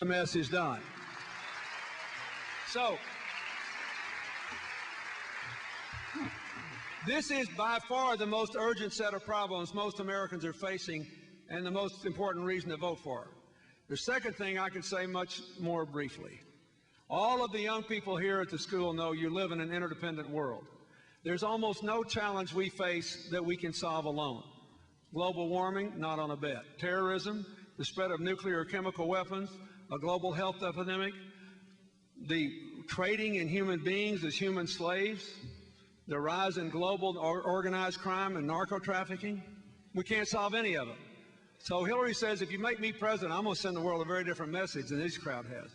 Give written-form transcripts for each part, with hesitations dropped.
The message done. So, this is by far the most urgent set of problems most Americans are facing and the most important reason to vote for her. The second thing I can say much more briefly. All of the young people here at the school know you live in an interdependent world. There's almost no challenge we face that we can solve alone. Global warming, not on a bet. Terrorism, the spread of nuclear or chemical weapons, a global health epidemic, the trading in human beings as human slaves, the rise in global organized crime and narco trafficking. We can't solve any of them. So Hillary says, if you make me president, I'm going to send the world a very different message than this crowd has.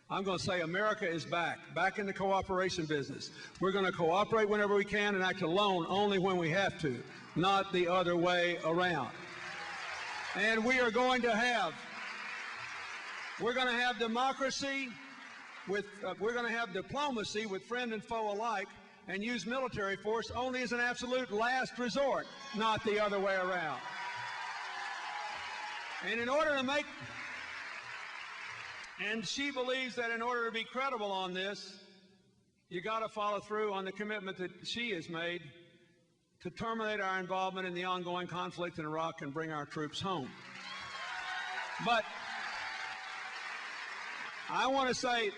I'm going to say America is back in the cooperation business. We're going to cooperate whenever we can and act alone only when we have to, not the other way around. And we are going to have democracy with, we're going to have diplomacy with friend and foe alike, and use military force only as an absolute last resort, not the other way around. And she believes that in order to be credible on this, you got to follow through on the commitment that she has made to terminate our involvement in the ongoing conflict in Iraq and bring our troops home. But I want to say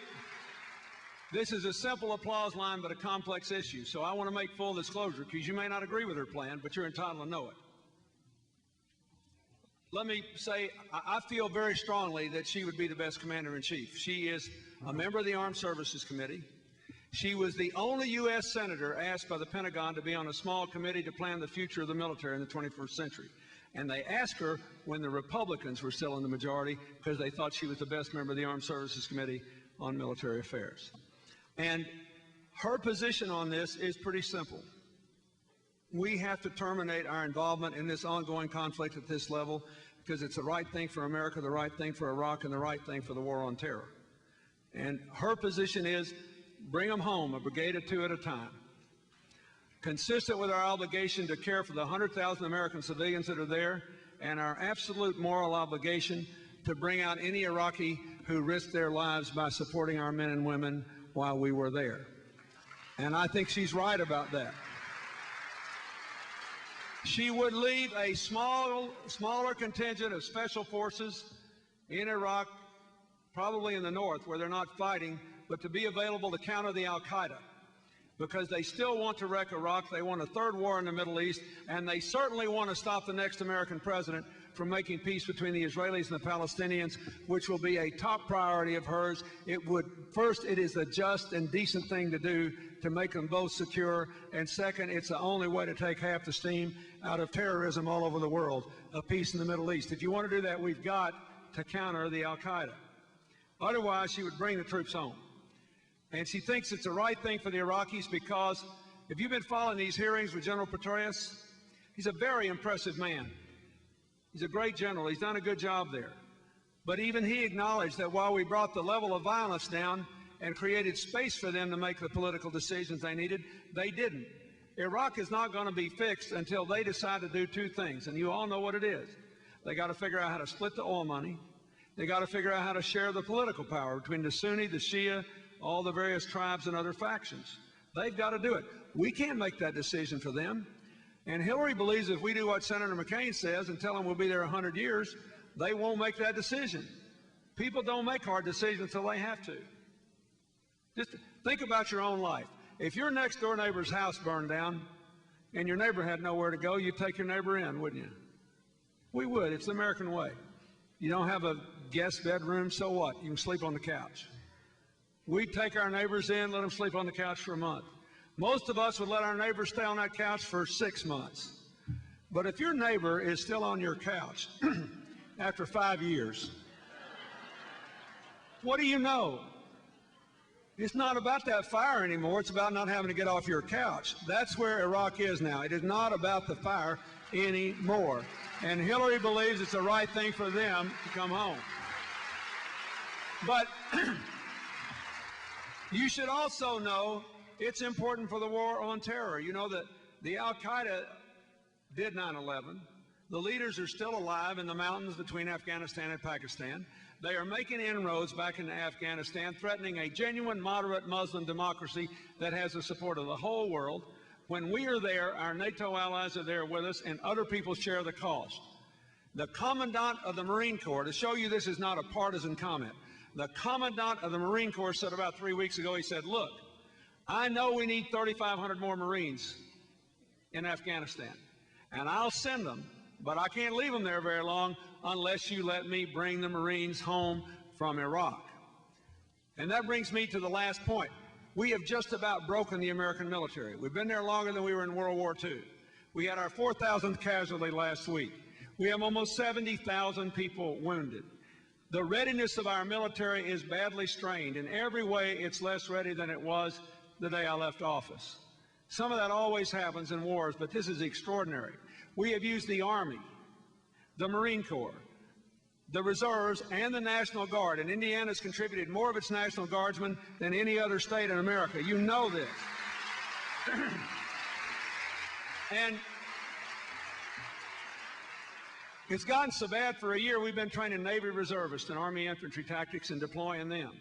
this is a simple applause line, but a complex issue. So I want to make full disclosure, because you may not agree with her plan, but you're entitled to know it. Let me say, I feel very strongly that she would be the best commander-in-chief. She is a member of the Armed Services Committee. She was the only U.S. senator asked by the Pentagon to be on a small committee to plan the future of the military in the 21st century. And they asked her when the Republicans were still in the majority, because they thought she was the best member of the Armed Services Committee on Military Affairs. And her position on this is pretty simple. We have to terminate our involvement in this ongoing conflict at this level, because it's the right thing for America, the right thing for Iraq, and the right thing for the war on terror. And her position is bring them home, a brigade or two at a time. Consistent with our obligation to care for the 100,000 American civilians that are there, and our absolute moral obligation to bring out any Iraqi who risked their lives by supporting our men and women while we were there. And I think she's right about that. She would leave a smaller contingent of special forces in Iraq, probably in the north where they're not fighting, but to be available to counter the Al-Qaeda, because they still want to wreck Iraq. They want a third war in the Middle East, and they certainly want to stop the next American president from making peace between the Israelis and the Palestinians, which will be a top priority of hers. First, it is a just and decent thing to do to make them both secure, and second, it's the only way to take half the steam out of terrorism all over the world, of peace in the Middle East. If you want to do that, we've got to counter the Al-Qaeda. Otherwise, she would bring the troops home. And she thinks it's the right thing for the Iraqis, because if you've been following these hearings with General Petraeus, he's a very impressive man. He's a great general. He's done a good job there. But even he acknowledged that while we brought the level of violence down and created space for them to make the political decisions they needed, they didn't. Iraq is not going to be fixed until they decide to do two things, and you all know what it is. They got to figure out how to split the oil money. They got to figure out how to share the political power between the Sunni, the Shia, all the various tribes and other factions. They've got to do it. We can't make that decision for them. And Hillary believes if we do what Senator McCain says and tell them we'll be there 100 years, they won't make that decision. People don't make hard decisions until they have to. Just think about your own life. If your next door neighbor's house burned down and your neighbor had nowhere to go, you'd take your neighbor in, wouldn't you? We would. It's the American way. You don't have a guest bedroom, so what? You can sleep on the couch. We'd take our neighbors in, let them sleep on the couch for a month. Most of us would let our neighbors stay on that couch for 6 months. But if your neighbor is still on your couch after 5 years, what do you know? It's not about that fire anymore. It's about not having to get off your couch. That's where Iraq is now. It is not about the fire anymore. And Hillary believes it's the right thing for them to come home. But you should also know it's important for the war on terror. You know that the Al-Qaeda did 9/11. The leaders are still alive in the mountains between Afghanistan and Pakistan. They are making inroads back into Afghanistan, threatening a genuine moderate Muslim democracy that has the support of the whole world. When we are there, our NATO allies are there with us, and other people share the cost. The Commandant of the Marine Corps, to show you this is not a partisan comment, the Commandant of the Marine Corps said about 3 weeks ago, he said, look, I know we need 3,500 more Marines in Afghanistan, and I'll send them, but I can't leave them there very long unless you let me bring the Marines home from Iraq. And that brings me to the last point. We have just about broken the American military. We've been there longer than we were in World War II. We had our 4,000th casualty last week. We have almost 70,000 people wounded. The readiness of our military is badly strained. In every way, it's less ready than it was the day I left office. Some of that always happens in wars, but this is extraordinary. We have used the Army, the Marine Corps, the Reserves, and the National Guard, and Indiana has contributed more of its National Guardsmen than any other state in America. You know this. And it's gotten so bad, for a year we've been training Navy reservists and Army infantry tactics and deploying them.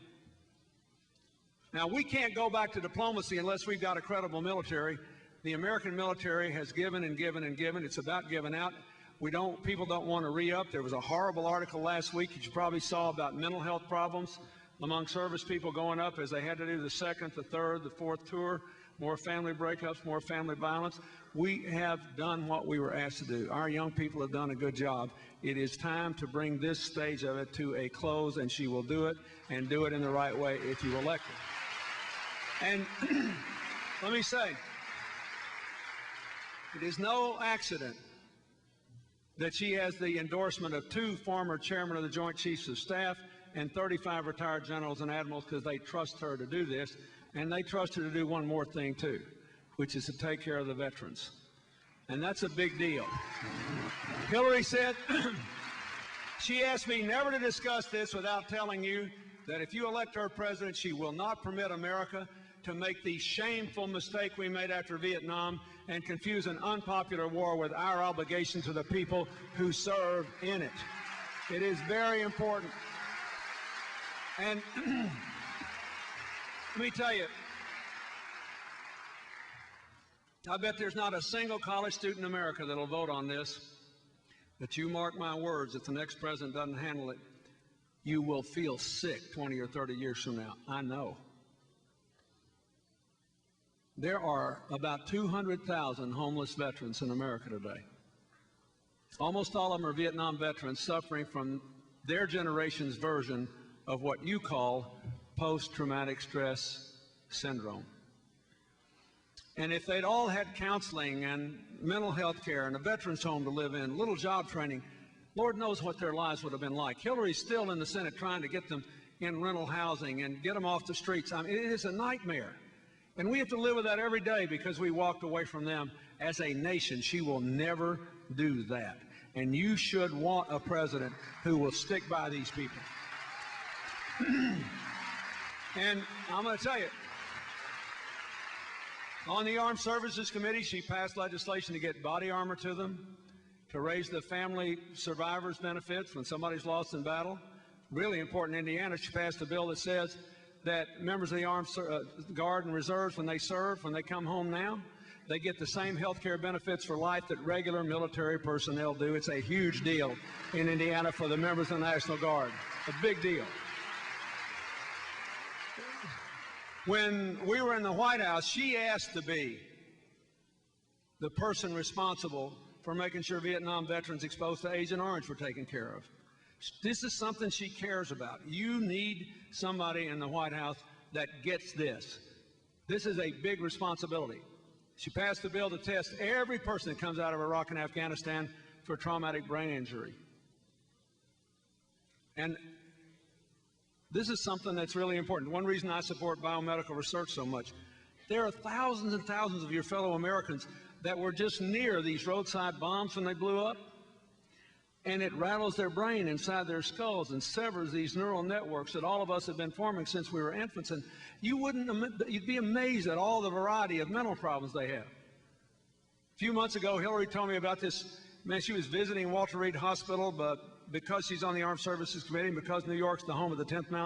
Now, we can't go back to diplomacy unless we've got a credible military. The American military has given and given and given. It's about giving out. People don't want to re-up. There was a horrible article last week that you probably saw about mental health problems among service people going up as they had to do the second, the third, the fourth tour, more family breakups, more family violence. We have done what we were asked to do. Our young people have done a good job. It is time to bring this stage of it to a close, and she will do it, and do it in the right way if you elect her. And let me say, it is no accident that she has the endorsement of 2 former chairmen of the Joint Chiefs of Staff and 35 retired generals and admirals, because they trust her to do this, and they trust her to do one more thing too, which is to take care of the veterans. And that's a big deal. Hillary said, she asked me never to discuss this without telling you that if you elect her president, she will not permit America to make the shameful mistake we made after Vietnam and confuse an unpopular war with our obligation to the people who serve in it. It is very important. And let me tell you, I bet there's not a single college student in America that'll vote on this, but you mark my words, if the next president doesn't handle it, you will feel sick 20 or 30 years from now. I know. There are about 200,000 homeless veterans in America today. Almost all of them are Vietnam veterans suffering from their generation's version of what you call post-traumatic stress syndrome. And if they'd all had counseling and mental health care and a veterans home to live in, little job training, Lord knows what their lives would have been like. Hillary's still in the Senate trying to get them in rental housing and get them off the streets. I mean, it is a nightmare. And we have to live with that every day because we walked away from them. As a nation, she will never do that. And you should want a president who will stick by these people. And I'm going to tell you, on the Armed Services Committee, she passed legislation to get body armor to them, to raise the family survivors' benefits when somebody's lost in battle. Really important in Indiana, she passed a bill that says that members of the Armed Guard and Reserves, when they serve, when they come home now, they get the same health care benefits for life that regular military personnel do. It's a huge deal in Indiana for the members of the National Guard. A big deal. When we were in the White House, she asked to be the person responsible for making sure Vietnam veterans exposed to Agent Orange were taken care of. This is something she cares about. You need somebody in the White House that gets this. This is a big responsibility. She passed a bill to test every person that comes out of Iraq and Afghanistan for traumatic brain injury. And this is something that's really important. One reason I support biomedical research so much, there are thousands and thousands of your fellow Americans that were just near these roadside bombs when they blew up. And it rattles their brain inside their skulls and severs these neural networks that all of us have been forming since we were infants. And you'd be amazed at all the variety of mental problems they have. A few months ago, Hillary told me about this. Man, she was visiting Walter Reed Hospital, but because she's on the Armed Services Committee, and because New York's the home of the 10th Mountain